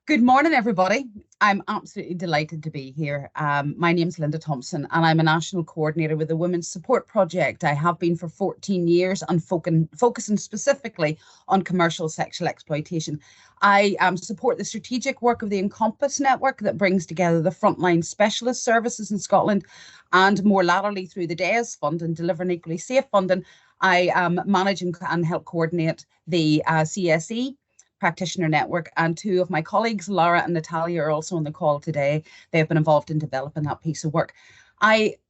Good morning, everybody. I'm absolutely delighted to be here. My name's Linda Thompson, and I'm a national coordinator with the Women's Support Project. I have been for 14 years and focusing specifically on commercial sexual exploitation. I support the strategic work of the Encompass network that brings together the frontline specialist services in Scotland and more laterally through the DAES Fund and Delivering Equally Safe funding. I manage and help coordinate the CSE practitioner network. And two of my colleagues, Laura and Natalia, are also on the call today. They have been involved in developing that piece of work.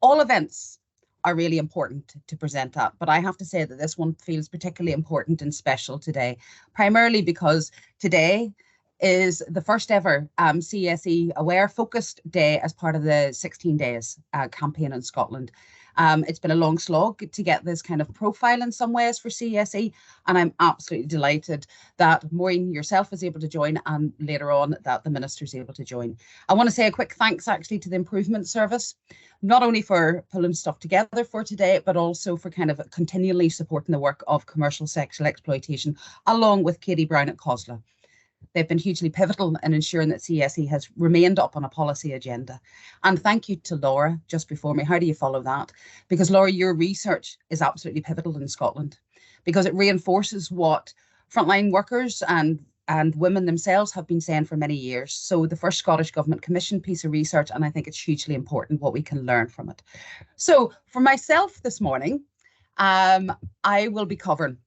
All events are really important to present at, but I have to say that this one feels particularly important and special today, primarily because today is the first ever CSE Aware focused day as part of the 16 Days campaign in Scotland. It's been a long slog to get this kind of profile in some ways for CSE, and I'm absolutely delighted that Maureen yourself is able to join, and later on that the minister is able to join. I want to say a quick thanks actually to the Improvement Service, not only for pulling stuff together for today, but also for kind of continually supporting the work of commercial sexual exploitation, along with Katie Brown at COSLA. They've been hugely pivotal in ensuring that CSE has remained up on a policy agenda. And thank you to Laura just before me. How do you follow that? Because Laura, your research is absolutely pivotal in Scotland because it reinforces what frontline workers and women themselves have been saying for many years. So the first Scottish Government commissioned piece of research, and I think it's hugely important what we can learn from it. So for myself this morning, I will be covering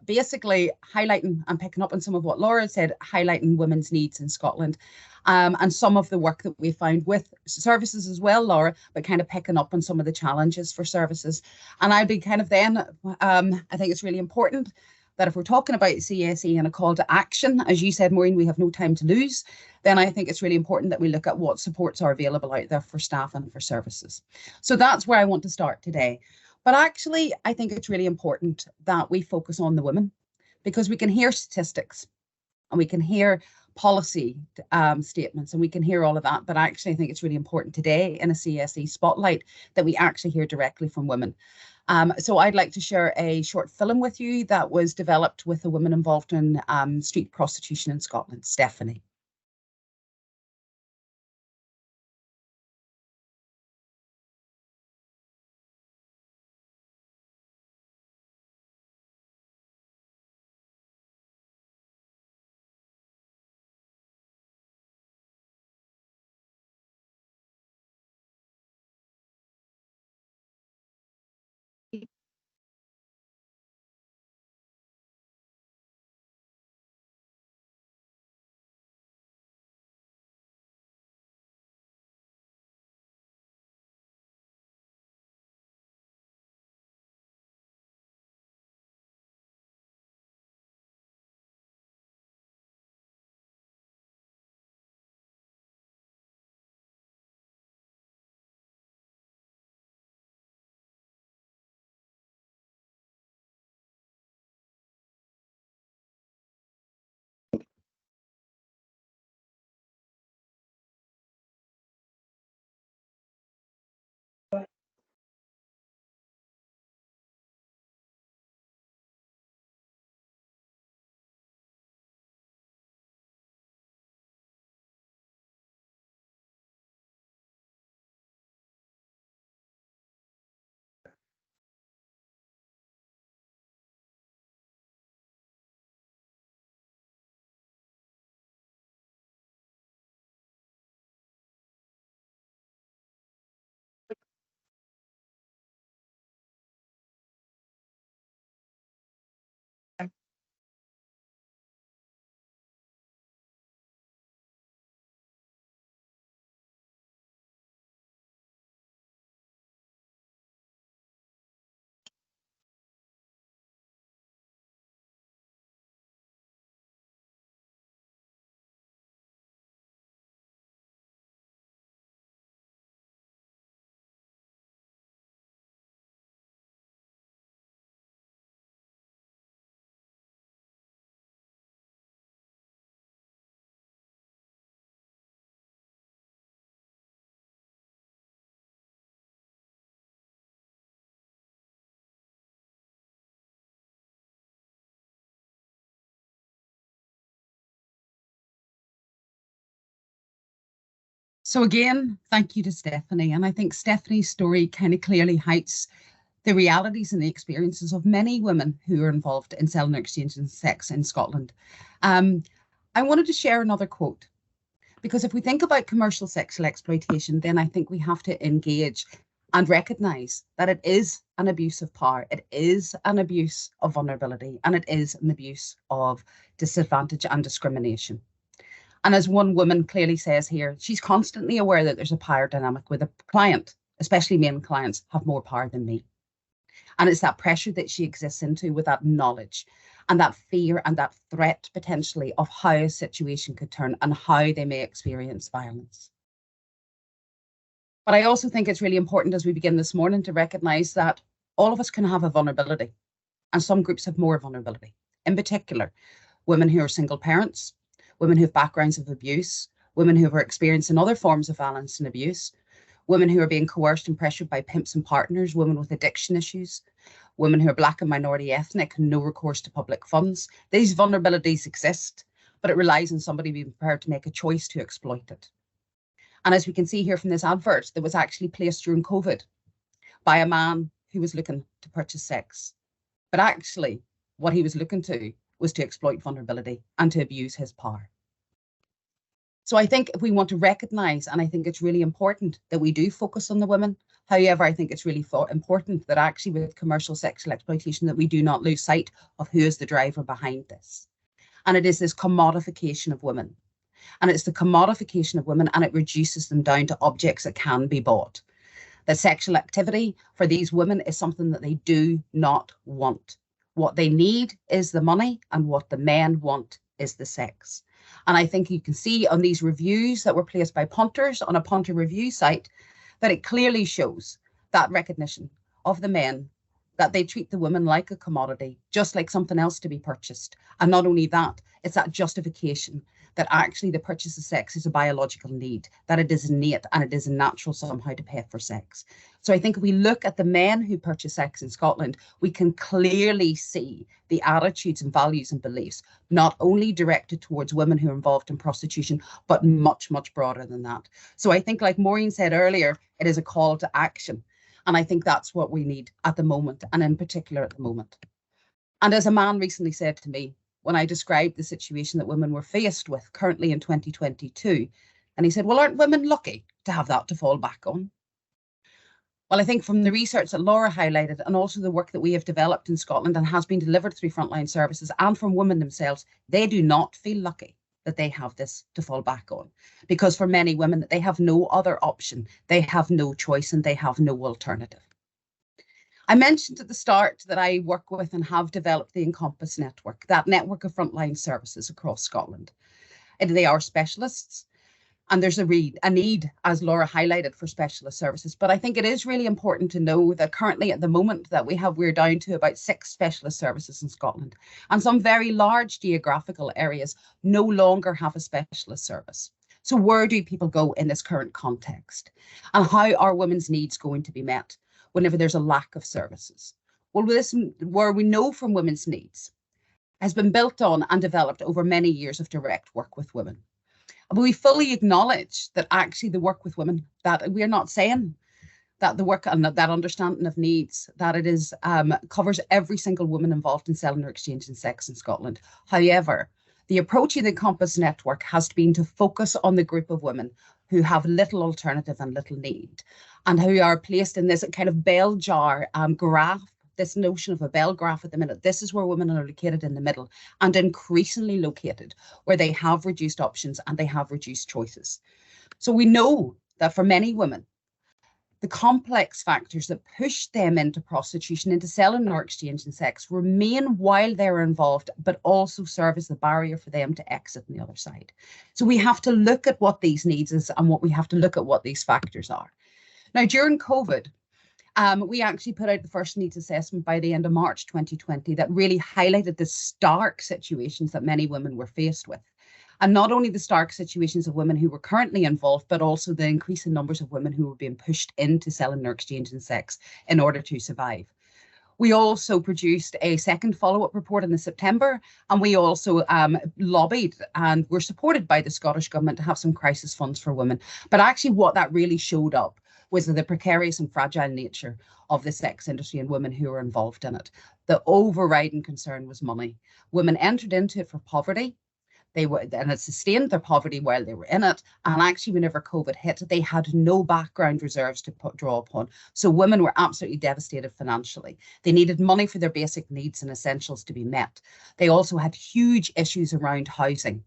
basically highlighting and picking up on some of what Laura said, highlighting women's needs in Scotland. And some of the work that we found with services as well, Laura, but kind of picking up on some of the challenges for services. And I'd be kind of then, I think it's really important that if we're talking about CSE and a call to action, as you said, Maureen, we have no time to lose, then I think it's really important that we look at what supports are available out there for staff and for services. So that's where I want to start today. But actually, I think it's really important that we focus on the women because we can hear statistics and we can hear policy statements and we can hear all of that. But actually, I think it's really important today in a CSE spotlight that we actually hear directly from women. So I'd like to share a short film with you that was developed with a woman involved in street prostitution in Scotland, Stephanie. So again, thank you to Stephanie. And I think Stephanie's story kind of clearly highlights the realities and the experiences of many women who are involved in selling or exchanging sex in Scotland. I wanted to share another quote, because if we think about commercial sexual exploitation, then I think we have to engage and recognise that it is an abuse of power, it is an abuse of vulnerability, and it is an abuse of disadvantage and discrimination. And as one woman clearly says here, she's constantly aware that there's a power dynamic with a client, especially men clients have more power than me. And it's that pressure that she exists into with that knowledge and that fear and that threat potentially of how a situation could turn and how they may experience violence. But I also think it's really important as we begin this morning to recognise that all of us can have a vulnerability, and some groups have more vulnerability. In particular, women who are single parents, women who have backgrounds of abuse, women who are experiencing other forms of violence and abuse, women who are being coerced and pressured by pimps and partners, women with addiction issues, women who are Black and minority ethnic and no recourse to public funds. These vulnerabilities exist, but it relies on somebody being prepared to make a choice to exploit it. And as we can see here from this advert that was actually placed during COVID by a man who was looking to purchase sex, but actually what he was looking to was to exploit vulnerability and to abuse his power. So I think if we want to recognise, and I think it's really important that we do focus on the women. However, I think it's really important that actually with commercial sexual exploitation that we do not lose sight of who is the driver behind this. And it is this commodification of women. And it's the commodification of women, and it reduces them down to objects that can be bought. That sexual activity for these women is something that they do not want. What they need is the money, and what the men want is the sex. And I think you can see on these reviews that were placed by punters on a punter review site that it clearly shows that recognition of the men, that they treat the women like a commodity, just like something else to be purchased. And not only that, it's that justification that actually the purchase of sex is a biological need, that it is innate and it is natural somehow to pay for sex. So I think if we look at the men who purchase sex in Scotland, we can clearly see the attitudes and values and beliefs, not only directed towards women who are involved in prostitution, but much, much broader than that. So I think, like Maureen said earlier, it is a call to action. And I think that's what we need at the moment, and in particular at the moment. And as a man recently said to me, when I described the situation that women were faced with currently in 2022, and he said, well, aren't women lucky to have that to fall back on? Well, I think from the research that Laura highlighted, and also the work that we have developed in Scotland and has been delivered through frontline services and from women themselves, they do not feel lucky that they have this to fall back on. Because for many women, they have no other option, they have no choice, and they have no alternative. I mentioned at the start that I work with and have developed the Encompass network, that network of frontline services across Scotland. And they are specialists, and there's a need, as Laura highlighted, for specialist services. But I think it is really important to know that currently at the moment that we're down to about 6 specialist services in Scotland, and some very large geographical areas no longer have a specialist service. So where do people go in this current context? And how are women's needs going to be met whenever there's a lack of services? Well, this, where we know from women's needs, has been built on and developed over many years of direct work with women. But we fully acknowledge that actually the work with women, that we're not saying that the work and that understanding of needs, that it is covers every single woman involved in selling or exchanging sex in Scotland. However, the approach in the Encompass network has been to focus on the group of women who have little alternative and little need, and who are placed in this kind of bell jar graph, this notion of a bell graph at the minute. This is where women are located in the middle, and increasingly located where they have reduced options and they have reduced choices. So we know that for many women, the complex factors that push them into prostitution, into selling or exchanging sex, remain while they're involved, but also serve as the barrier for them to exit on the other side. So we have to look at what these needs is, and what we have to look at what these factors are. Now, during COVID, we actually put out the first needs assessment by the end of March 2020 that really highlighted the stark situations that many women were faced with. And not only the stark situations of women who were currently involved, but also the increasing numbers of women who were being pushed into selling or exchanging sex in order to survive. We also produced a second follow-up report in the September, and we also lobbied and were supported by the Scottish Government to have some crisis funds for women. But actually what that really showed up was the precarious and fragile nature of the sex industry and women who were involved in it. The overriding concern was money. Women entered into it for poverty. And it sustained their poverty while they were in it. And actually, whenever COVID hit, they had no background reserves to draw upon. So women were absolutely devastated financially. They needed money for their basic needs and essentials to be met. They also had huge issues around housing.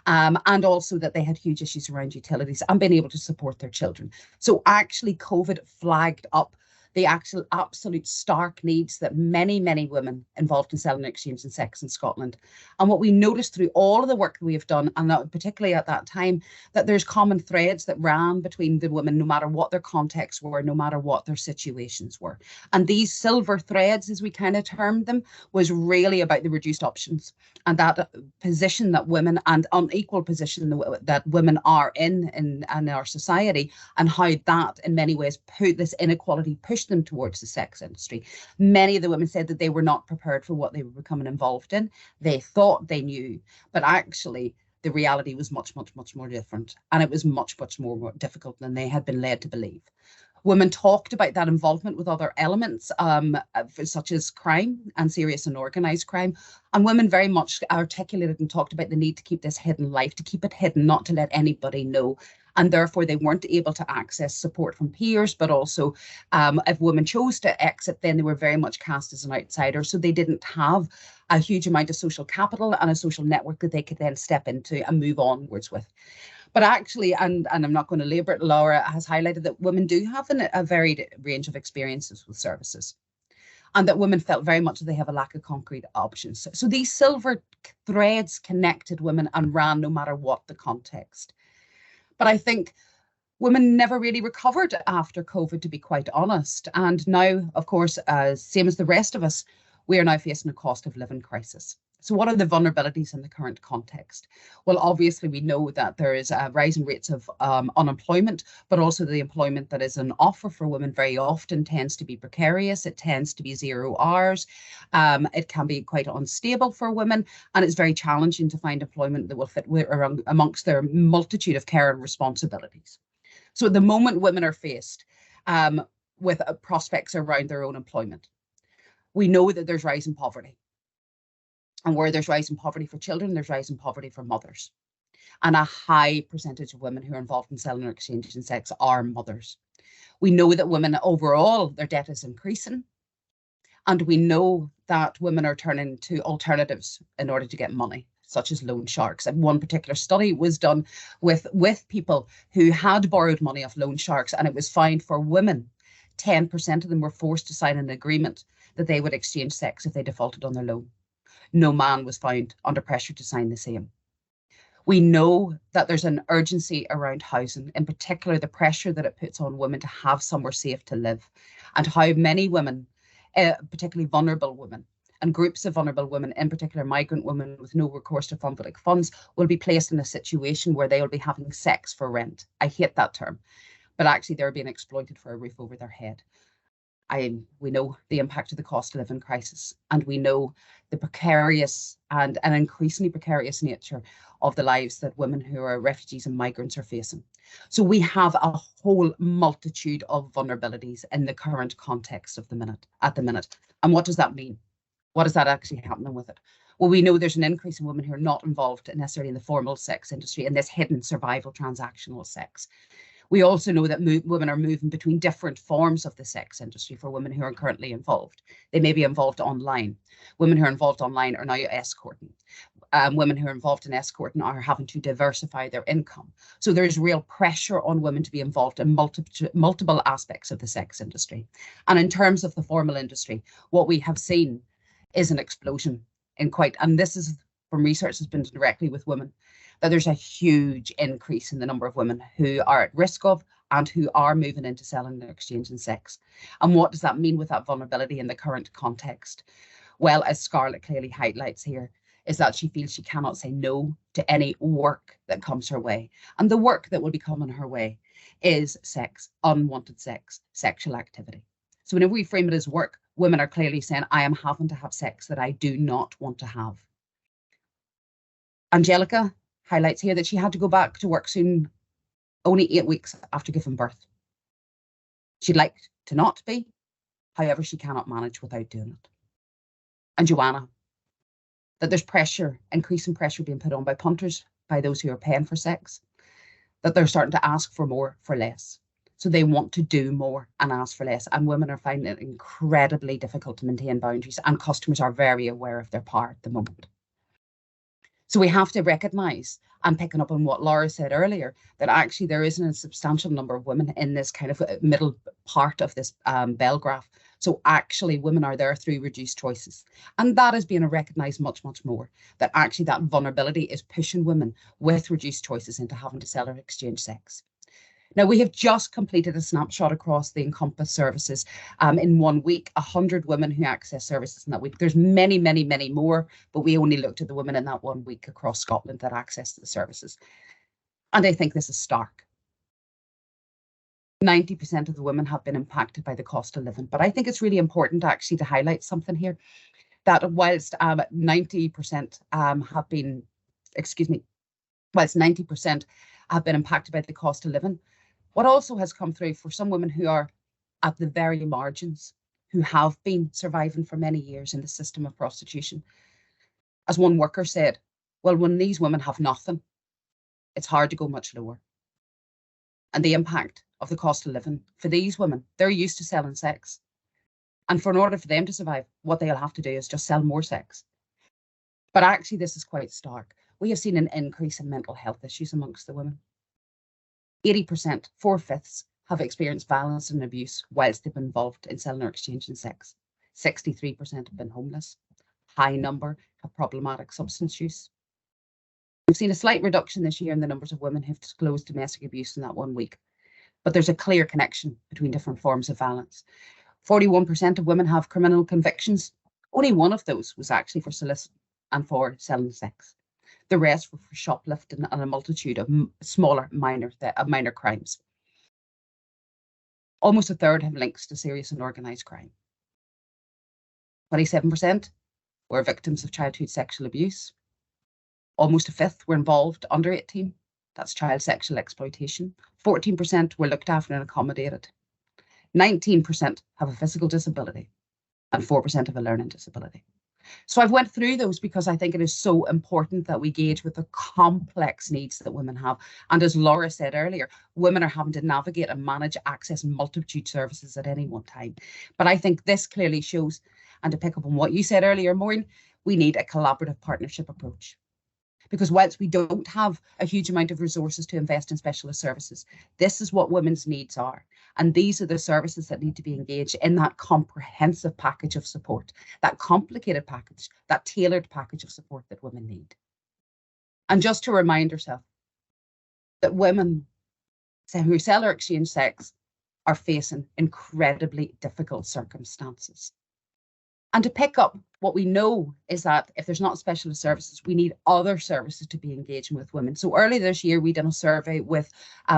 And also that they had huge issues around utilities and being able to support their children. So actually, COVID flagged up the actual absolute stark needs that many, many women involved in selling and exchanging sex in Scotland. And what we noticed through all of the work that we have done, and particularly at that time, that there's common threads that ran between the women, no matter what their contexts were, no matter what their situations were. And these silver threads, as we kind of termed them, was really about the reduced options and that position that women, and unequal position that women are in our society, and how that in many ways put this inequality pushed them towards the sex industry. Many of the women said that they were not prepared for what they were becoming involved in. They thought they knew, but actually the reality was much, much, much more different. And it was much, much more difficult than they had been led to believe. Women talked about that involvement with other elements, such as crime and serious and organised crime. And women very much articulated and talked about the need to keep this hidden life, to keep it hidden, not to let anybody know. And therefore, they weren't able to access support from peers, but also if women chose to exit, then they were very much cast as an outsider. So they didn't have a huge amount of social capital and a social network that they could then step into and move onwards with. But actually, and I'm not going to labour it, Laura has highlighted that women do have a varied range of experiences with services, and that women felt very much that they have a lack of concrete options. So these silver threads connected women and ran no matter what the context. But I think women never really recovered after COVID, to be quite honest. And now, of course, same as the rest of us, we are now facing a cost of living crisis. So what are the vulnerabilities in the current context? Well, obviously, we know that there is rising rates of unemployment, but also the employment that is an offer for women very often tends to be precarious. It tends to be 0 hours. It can be quite unstable for women, and it's very challenging to find employment that will fit amongst their multitude of care and responsibilities. So at the moment, women are faced with prospects around their own employment. We know that there's rising poverty. And where there's rising poverty for children, there's rising poverty for mothers. And a high percentage of women who are involved in selling or exchanging sex are mothers. We know that women overall, their debt is increasing. And we know that women are turning to alternatives in order to get money, such as loan sharks. And one particular study was done with people who had borrowed money off loan sharks, and it was found for women, 10% of them were forced to sign an agreement that they would exchange sex if they defaulted on their loan. No man was found under pressure to sign the same. We know that there's an urgency around housing, in particular the pressure that it puts on women to have somewhere safe to live, and how many women, particularly vulnerable women and groups of vulnerable women, in particular migrant women with no recourse to public funds, will be placed in a situation where they will be having sex for rent. I hate that term, but actually they're being exploited for a roof over their head. We know the impact of the cost of living crisis, and we know the precarious and an increasingly precarious nature of the lives that women who are refugees and migrants are facing. So we have a whole multitude of vulnerabilities in the current context of at the minute. And what does that mean? What is that actually happening with it? Well, we know there's an increase in women who are not involved necessarily in the formal sex industry, in this hidden survival transactional sex. We also know that women are moving between different forms of the sex industry for women who are currently involved. They may be involved online. Women who are involved online are now escorting. Women who are involved in escorting are having to diversify their income. So there's real pressure on women to be involved in multiple aspects of the sex industry. And in terms of the formal industry, what we have seen is an explosion and this is from research that's been directly with women, that there's a huge increase in the number of women who are at risk of and who are moving into selling and exchanging sex. And what does that mean with that vulnerability in the current context? Well, as Scarlett clearly highlights here, is that she feels she cannot say no to any work that comes her way. And the work that will be coming her way is sex, unwanted sex, sexual activity. So whenever we frame it as work, women are clearly saying, I am having to have sex that I do not want to have. Angelica highlights here that she had to go back to work soon, only 8 weeks after giving birth. She'd like to not be, however, she cannot manage without doing it. And Joanna, that there's pressure, increasing pressure being put on by punters, by those who are paying for sex, that they're starting to ask for more for less. So they want to do more and ask for less. And women are finding it incredibly difficult to maintain boundaries, and customers are very aware of their power at the moment. So we have to recognise, and picking up on what Laura said earlier, that actually there isn't a substantial number of women in this kind of middle part of this bell graph. So actually women are there through reduced choices. And that is being recognised much, much more, that actually that vulnerability is pushing women with reduced choices into having to sell or exchange sex. Now, we have just completed a snapshot across the Encompass services in 1 week, 100 women who access services in that week. There's many, many, many more, but we only looked at the women in that 1 week across Scotland that access the services. And I think this is stark. 90% of the women have been impacted by the cost of living. But I think it's really important actually to highlight something here, that whilst 90% have been, whilst 90% have been impacted by the cost of living, what also has come through for some women who are at the very margins, who have been surviving for many years in the system of prostitution. As one worker said, well, when these women have nothing, it's hard to go much lower. And the impact of the cost of living for these women, they're used to selling sex. And in order for them to survive, what they'll have to do is just sell more sex. But actually, this is quite stark. We have seen an increase in mental health issues amongst the women. 80%, 4/5, have experienced violence and abuse whilst they've been involved in selling or exchanging sex. 63% have been homeless. High number have problematic substance use. We've seen a slight reduction this year in the numbers of women who've disclosed domestic abuse in that 1 week, but there's a clear connection between different forms of violence. 41% of women have criminal convictions. Only one of those was actually for soliciting and for selling sex. The rest were for shoplifting and a multitude of smaller, minor crimes. Almost a third have links to serious and organised crime. 27% were victims of childhood sexual abuse. Almost a fifth were involved under 18. That's child sexual exploitation. 14% were looked after and accommodated. 19% have a physical disability, and 4% have a learning disability. So I've went through those because I think it is so important that we gauge with the complex needs that women have. And as Laura said earlier, women are having to navigate and manage access multitude services at any one time. But I think this clearly shows, and to pick up on what you said earlier, Maureen, we need a collaborative partnership approach. Because whilst we don't have a huge amount of resources to invest in specialist services, this is what women's needs are. And these are the services that need to be engaged in that comprehensive package of support, that complicated package, that tailored package of support that women need. And just to remind ourselves that women who sell or exchange sex are facing incredibly difficult circumstances. And to pick up, what we know is that if there's not specialist services, we need other services to be engaging with women. So earlier this year, we did a survey with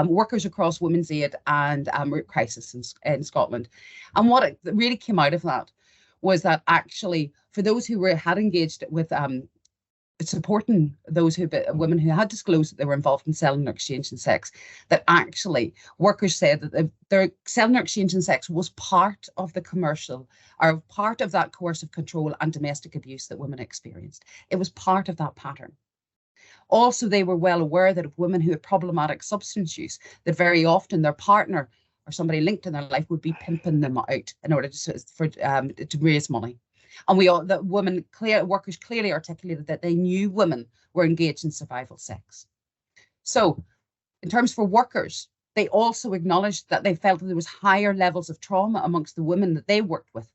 workers across Women's Aid and Root Crisis in Scotland. And what really came out of that was that actually, for those who had engaged with supporting those women who had disclosed that they were involved in selling or exchanging sex, that actually workers said that their selling or exchanging sex was part of the commercial, or part of that coercive control and domestic abuse that women experienced. It was part of that pattern. Also, they were well aware that of women who had problematic substance use, that very often their partner or somebody linked in their life would be pimping them out in order to raise money. And workers clearly articulated that they knew women were engaged in survival sex. So in terms for workers, they also acknowledged that they felt that there was higher levels of trauma amongst the women that they worked with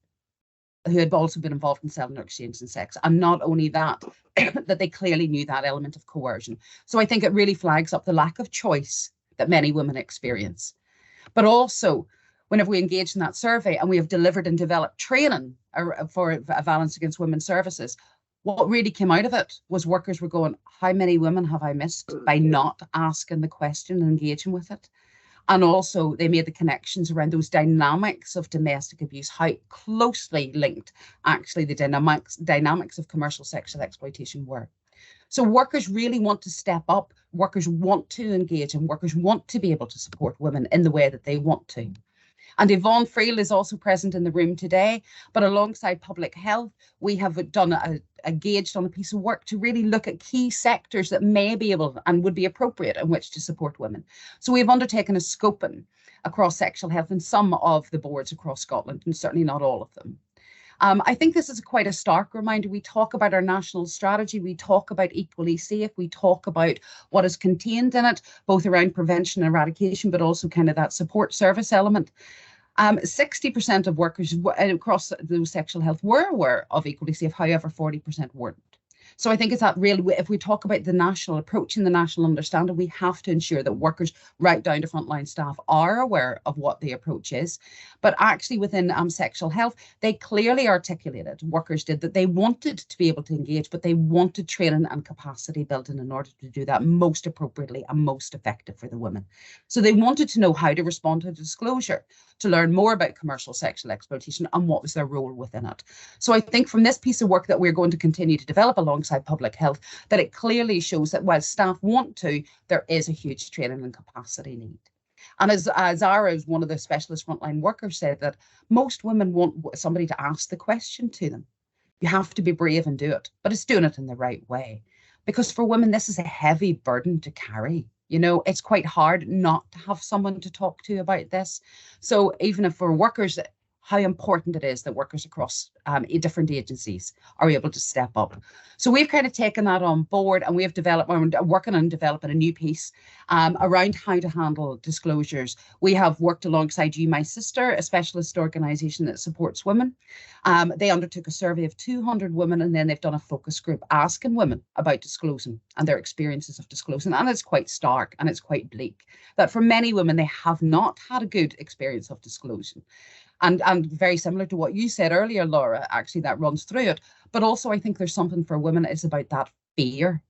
who had also been involved in selling or exchanging sex. And not only that, that they clearly knew that element of coercion. So I think it really flags up the lack of choice that many women experience. But also, whenever we engage in that survey and we have delivered and developed training for violence against women services, what really came out of it was workers were going, how many women have I missed by not asking the question and engaging with it? And also they made the connections around those dynamics of domestic abuse, how closely linked actually the dynamics of commercial sexual exploitation were. So workers really want to step up, workers want to engage, and workers want to be able to support women in the way that they want to. And Yvonne Friel is also present in the room today, but alongside public health, we have engaged on a piece of work to really look at key sectors that may be able and would be appropriate in which to support women. So we've undertaken a scoping across sexual health in some of the boards across Scotland, and certainly not all of them. I think this is quite a stark reminder. We talk about our national strategy, we talk about equally safe, we talk about what is contained in it, both around prevention and eradication, but also kind of that support service element. 60% of workers across those sexual health were aware of equally safe, however, 40% weren't. So I think it's that really, if we talk about the national approach and the national understanding, we have to ensure that workers right down to frontline staff are aware of what the approach is. But actually within sexual health, they clearly articulated, workers did, that they wanted to be able to engage, but they wanted training and capacity building in order to do that most appropriately and most effective for the women. So they wanted to know how to respond to disclosure, to learn more about commercial sexual exploitation and what was their role within it. So I think from this piece of work that we're going to continue to develop alongside public health, that it clearly shows that while staff want to, there is a huge training and capacity need. And as Zara, as one of the specialist frontline workers, said, that most women want somebody to ask the question to them. You have to be brave and do it, but it's doing it in the right way. Because for women, this is a heavy burden to carry. You know, it's quite hard not to have someone to talk to about this. So even if for workers, how important it is that workers across different agencies are able to step up. So we've kind of taken that on board, and we have developed, we're working on developing a new piece around how to handle disclosures. We have worked alongside You My Sister, a specialist organisation that supports women. They undertook a survey of 200 women, and then they've done a focus group asking women about disclosing and their experiences of disclosing. And it's quite stark and it's quite bleak that for many women, they have not had a good experience of disclosing. And very similar to what you said earlier, Laura, actually that runs through it. But also I think there's something for women, it's about that fear,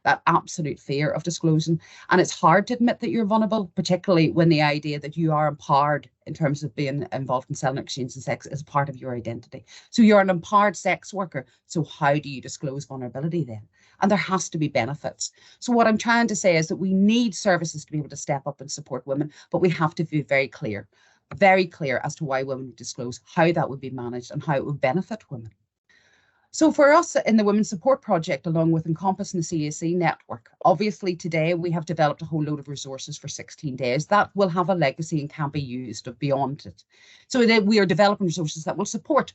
that absolute fear of disclosing. And it's hard to admit that you're vulnerable, particularly when the idea that you are empowered in terms of being involved in selling, exchange and sex is part of your identity. So you're an empowered sex worker. So how do you disclose vulnerability then? And there has to be benefits. So what I'm trying to say is that we need services to be able to step up and support women, but we have to be very clear as to why women would disclose, how that would be managed and how it would benefit women. So for us in the Women's Support Project, along with Encompass and the CSE network, obviously today we have developed a whole load of resources for 16 days that will have a legacy and can be used beyond it. So we are developing resources that will support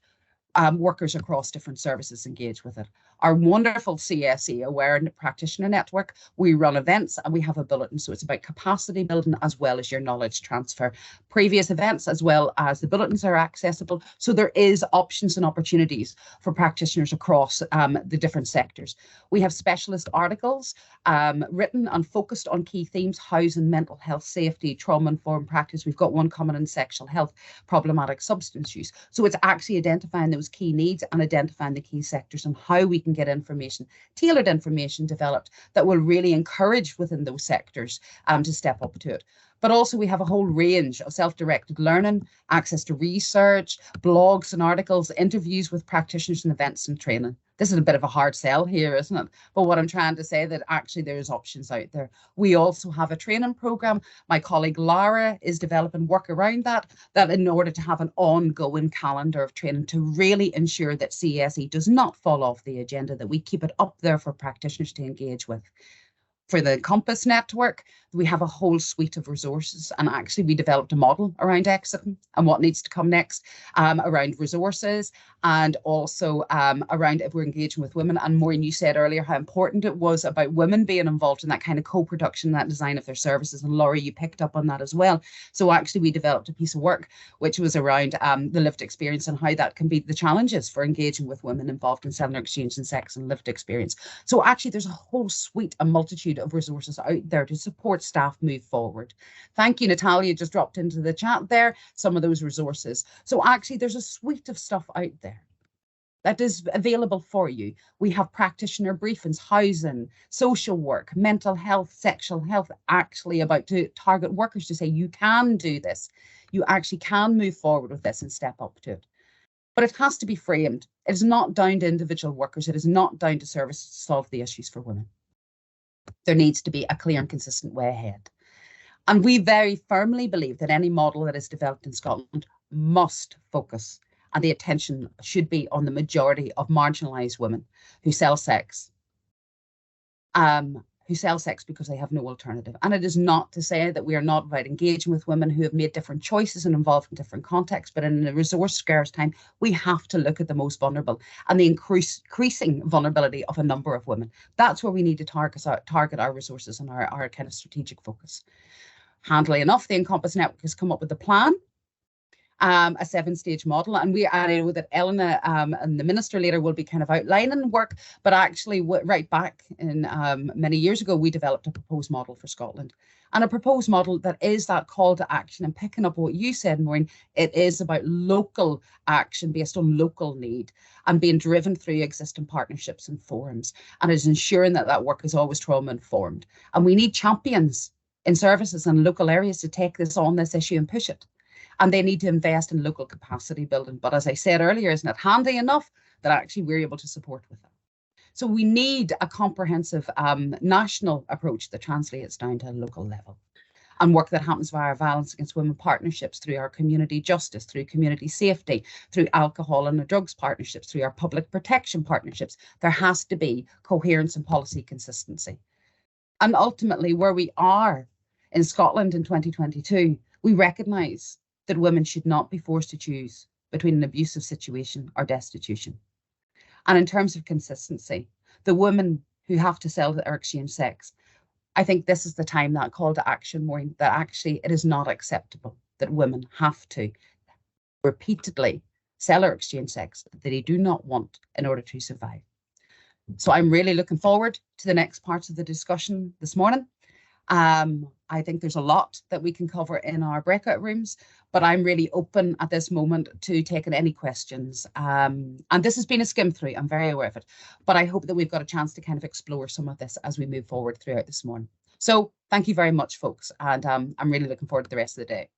workers across different services engage with it. Our wonderful CSE Aware Practitioner Network, we run events and we have a bulletin. So it's about capacity building as well as your knowledge transfer. Previous events as well as the bulletins are accessible. So there is options and opportunities for practitioners across the different sectors. We have specialist articles written and focused on key themes: housing, mental health, safety, trauma-informed practice. We've got one common in sexual health, problematic substance use. So it's actually identifying those key needs and identifying the key sectors and how we can get information, tailored information developed that will really encourage within those sectors to step up to it. But also we have a whole range of self-directed learning, access to research, blogs and articles, interviews with practitioners and events and training. This is a bit of a hard sell here, isn't it? But what I'm trying to say that actually there's options out there. We also have a training program. My colleague Lara is developing work around that in order to have an ongoing calendar of training to really ensure that CSE does not fall off the agenda, that we keep it up there for practitioners to engage with. For the Encompass network, we have a whole suite of resources, and actually we developed a model around exiting and what needs to come next, around resources, and also around if we're engaging with women. And Maureen, you said earlier how important it was about women being involved in that kind of co-production, that design of their services, and Laura, you picked up on that as well. So actually we developed a piece of work which was around the lived experience and how that can be the challenges for engaging with women involved in selling, exchange and sex and lived experience. So actually there's a whole suite, a multitude of resources out there to support staff move forward. Thank you, Natalia, just dropped into the chat there some of those resources. So actually there's a suite of stuff out there. that is available for you. We have practitioner briefings, housing, social work, mental health, sexual health, actually about to target workers to say, you can do this. You actually can move forward with this and step up to it. But it has to be framed. It is not down to individual workers. It is not down to services to solve the issues for women. There needs to be a clear and consistent way ahead. And we very firmly believe that any model that is developed in Scotland must focus, and the attention should be on the majority of marginalised women who sell sex, because they have no alternative. And it is not to say that we are not about engaging with women who have made different choices and involved in different contexts, but in a resource scarce time, we have to look at the most vulnerable and the increasing vulnerability of a number of women. That's where we need to target our resources and our kind of strategic focus. Handily enough, the Encompass Network has come up with a plan, a 7-stage model, and I know that Elena and the minister later will be kind of outlining work, but actually right back in many years ago, we developed a proposed model for Scotland, and a proposed model that is that call to action. And picking up what you said, Maureen, it is about local action based on local need and being driven through existing partnerships and forums, and is ensuring that that work is always trauma informed. And we need champions in services and local areas to take this issue and push it. And they need to invest in local capacity building. But as I said earlier, isn't it handy enough that actually we're able to support with that? So we need a comprehensive national approach that translates down to a local level, and work that happens via our violence against women partnerships, through our community justice, through community safety, through alcohol and drugs partnerships, through our public protection partnerships. There has to be coherence and policy consistency. And ultimately, where we are in Scotland in 2022, we recognise that women should not be forced to choose between an abusive situation or destitution. And in terms of consistency, the women who have to sell or exchange sex, I think this is the time, that call to action, Maureen, that actually it is not acceptable that women have to repeatedly sell or exchange sex that they do not want in order to survive. So I'm really looking forward to the next parts of the discussion this morning. I think there's a lot that we can cover in our breakout rooms, but I'm really open at this moment to taking any questions. And this has been a skim through, I'm very aware of it, but I hope that we've got a chance to kind of explore some of this as we move forward throughout this morning. So thank you very much, folks, and I'm really looking forward to the rest of the day.